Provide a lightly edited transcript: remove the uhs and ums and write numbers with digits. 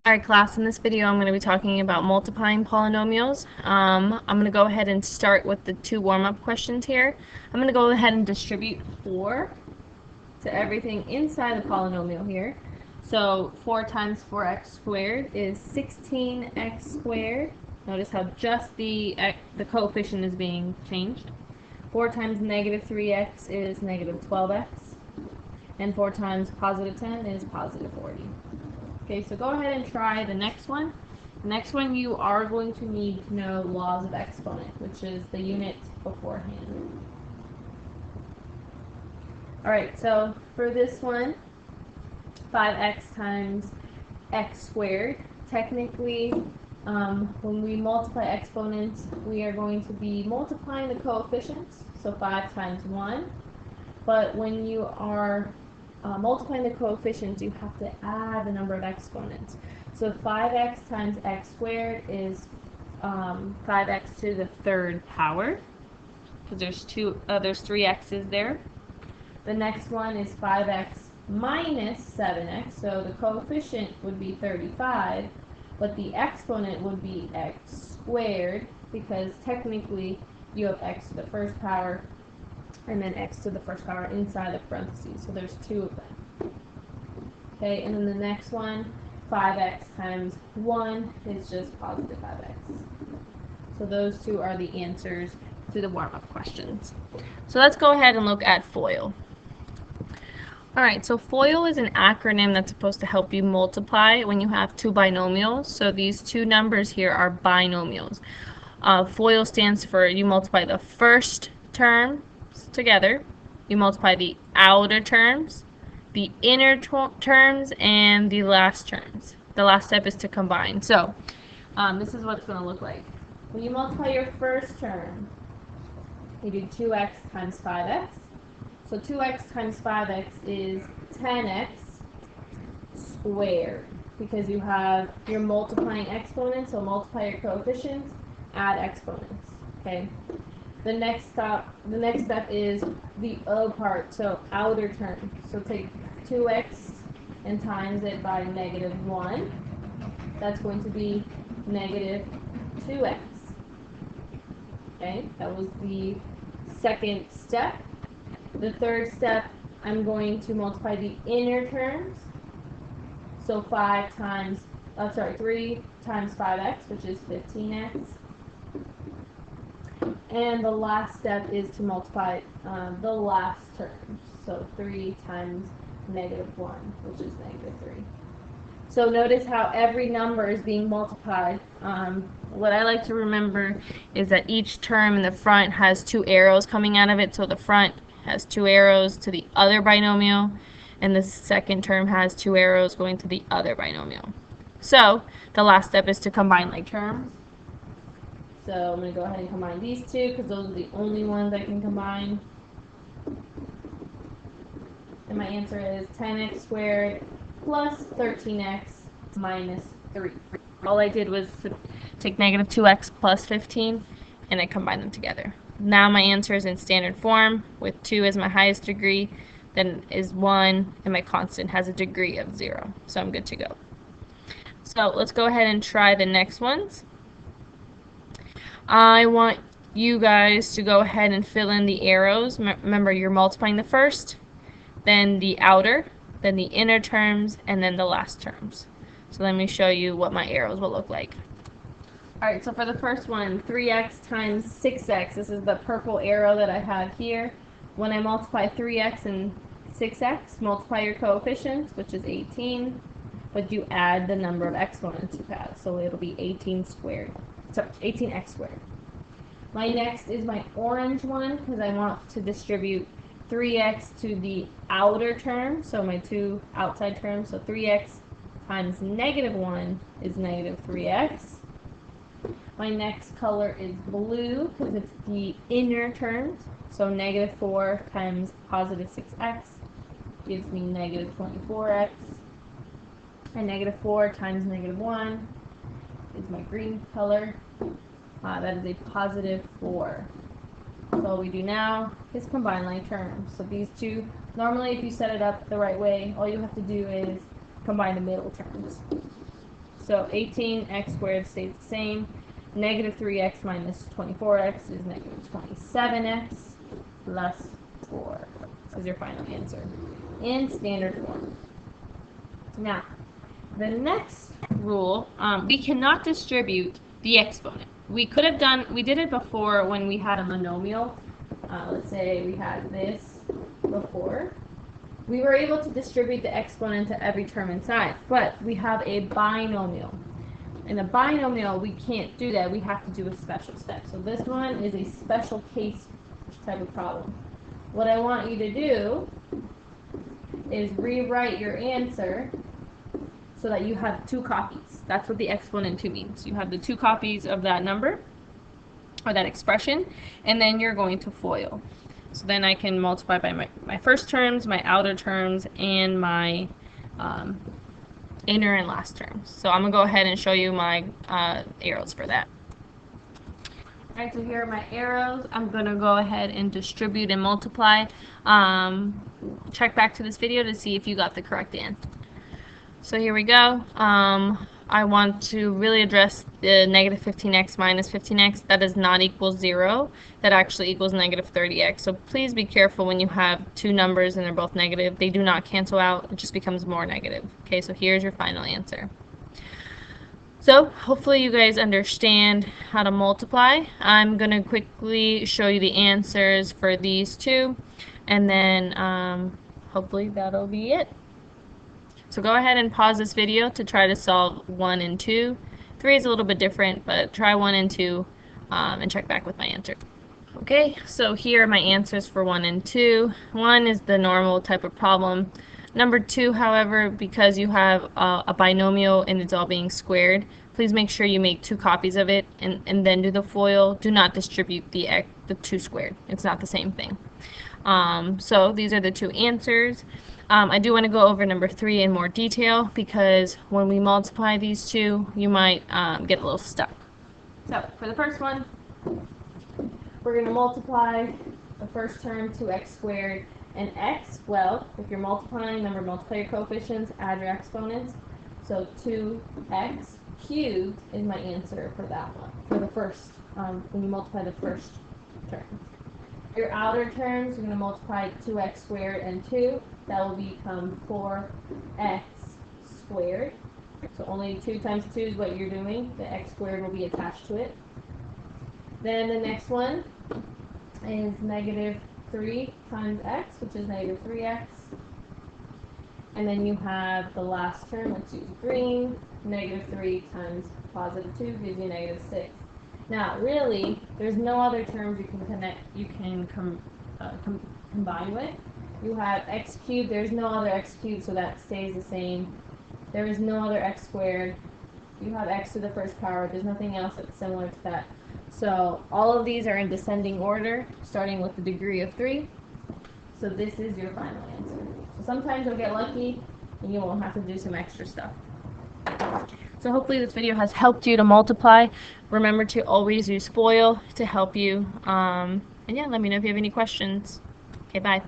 Alright class, in this video I'm going to be talking about multiplying polynomials. I'm going to go ahead and start with the two warm-up questions here. I'm going to go ahead and distribute 4 to everything inside the polynomial here. So 4 times 4x squared is 16x squared. Notice how just the coefficient is being changed. 4 times negative 3x is negative 12x. And 4 times positive 10 is positive 40. Okay, so go ahead and try the next one. The next one you are going to need to know laws of exponent, which is the unit beforehand. Alright, so for this one, 5x times x squared. Technically, when we multiply exponents, we are going to be multiplying the coefficients, so 5 times 1. But when you are multiplying the coefficients, you have to add the number of exponents. So 5x times x squared is 5x to the third power, because there's 3 x's there. The next one is 5x minus 7x, so the coefficient would be 35, but the exponent would be x squared, because technically you have x to the first power and then x to the first power inside the parentheses, so there's 2 of them. Okay, and then the next one, 5x times 1 is just positive 5x. So those two are the answers to the warm-up questions. So let's go ahead and look at FOIL. Alright, so FOIL is an acronym that's supposed to help you multiply when you have two binomials. So these two numbers here are binomials. FOIL stands for you multiply the first term together, you multiply the outer terms, the inner terms, and the last terms. The last step is to combine. So this is what it's going to look like. When you multiply your first term, you do 2x times 5x. So 2x times 5x is 10x squared, because you're multiplying exponents, so multiply your coefficients, add exponents. Okay. The next step is the O part, so outer term. So take 2x and times it by negative 1. That's going to be negative 2x. Okay, that was the second step. The third step, I'm going to multiply the inner terms. So 3 times 5x, which is 15x. And the last step is to multiply the last term. So 3 times negative 1, which is negative 3. So notice how every number is being multiplied. What I like to remember is that each term in the front has 2 arrows coming out of it. So the front has 2 arrows to the other binomial, and the second term has 2 arrows going to the other binomial. So the last step is to combine like terms. So I'm going to go ahead and combine these two, because those are the only ones I can combine. And my answer is 10x squared plus 13x minus 3. All I did was take negative 2x plus 15, and I combined them together. Now my answer is in standard form, with 2 as my highest degree, then is 1, and my constant has a degree of 0. So I'm good to go. So let's go ahead and try the next ones. I want you guys to go ahead and fill in the arrows. Remember, you're multiplying the first, then the outer, then the inner terms, and then the last terms. So let me show you what my arrows will look like. Alright, so for the first one, 3x times 6x. This is the purple arrow that I have here. When I multiply 3x and 6x, multiply your coefficients, which is 18, but you add the number of exponents you have. So it'll be 18x squared. My next is my orange one, because I want to distribute 3x to the outer term, so my 2 outside terms. So 3x times negative 1 is negative 3x. My next color is blue, because it's the inner terms. So negative 4 times positive 6x gives me negative 24x. And negative 4 times negative 1 is my green color. That is a positive 4. So all we do now is combine like terms. So these two, normally if you set it up the right way, all you have to do is combine the middle terms. So 18x squared stays the same. Negative 3x minus 24x is negative 27x plus 4. This is your final answer in standard form. Now, the next rule, we cannot distribute the exponent. We did it before when we had a monomial. Let's say we had this before. We were able to distribute the exponent to every term inside, but we have a binomial. In a binomial, we can't do that. We have to do a special step. So this one is a special case type of problem. What I want you to do is rewrite your answer so that you have 2 copies. That's what the exponent 2 means. You have the 2 copies of that number, or that expression, and then you're going to FOIL. So then I can multiply by my first terms, my outer terms, and my inner and last terms. So I'm going to go ahead and show you my arrows for that. Alright, so here are my arrows. I'm going to go ahead and distribute and multiply. Check back to this video to see if you got the correct answer. So here we go. I want to really address the negative 15x minus 15x. That does not equal 0. That actually equals negative 30x. So please be careful when you have 2 numbers and they're both negative. They do not cancel out. It just becomes more negative. Okay, so here's your final answer. So hopefully you guys understand how to multiply. I'm going to quickly show you the answers for these 2, and then hopefully that'll be it. So go ahead and pause this video to try to solve 1 and 2. 3 is a little bit different, but try 1 and 2 and check back with my answer. Okay, so here are my answers for 1 and 2. 1 is the normal type of problem. Number 2, however, because you have a binomial and it's all being squared, please make sure you make 2 copies of it and then do the FOIL. Do not distribute the 2 squared. It's not the same thing. So these are the 2 answers. I do want to go over number 3 in more detail because when we multiply these 2, you might get a little stuck. So for the first one, we're going to multiply the first term, 2x squared, and x. Well, if you're multiplying, remember, multiply your coefficients, add your exponents. So 2x cubed is my answer for that one, for the first, when you multiply the first term. Your outer terms, you're going to multiply 2x squared and 2. That will become 4x squared. So only 2 times 2 is what you're doing. The x squared will be attached to it. Then the next one is negative 3 times x, which is negative 3x. And then you have the last term, which is green. Negative 3 times positive 2 gives you negative 6. Now, really, there's no other terms you can combine with. You have x cubed. There's no other x cubed, so that stays the same. There is no other x squared. You have x to the first power. There's nothing else that's similar to that. So all of these are in descending order, starting with the degree of 3. So this is your final answer. So sometimes you'll get lucky, and you won't have to do some extra stuff. So hopefully this video has helped you to multiply. Remember to always use FOIL to help you. And yeah, let me know if you have any questions. Okay, bye.